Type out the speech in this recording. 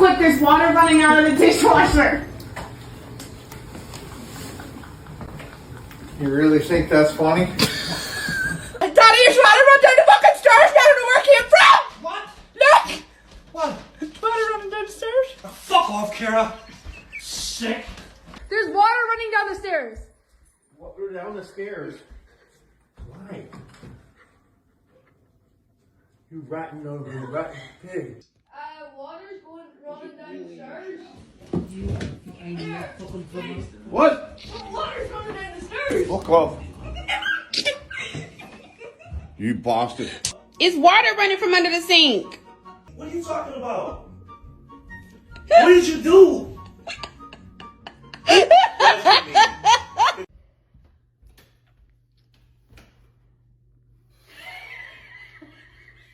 look, there's water running out of the dishwasher. You really think that's funny? Daddy, you're trying to run down the fucking stairs. I don't know where it came from. What? Look. What? Water running down the stairs. Fuck off, Kira. Sick. There's water running down the stairs. What, we're down the stairs. Why? You rotten over you rotten pig. Water's running down the stairs. What? Water's running down the stairs. Fuck off. You bastard. It's water running from under the sink. What are you talking about? What did you do?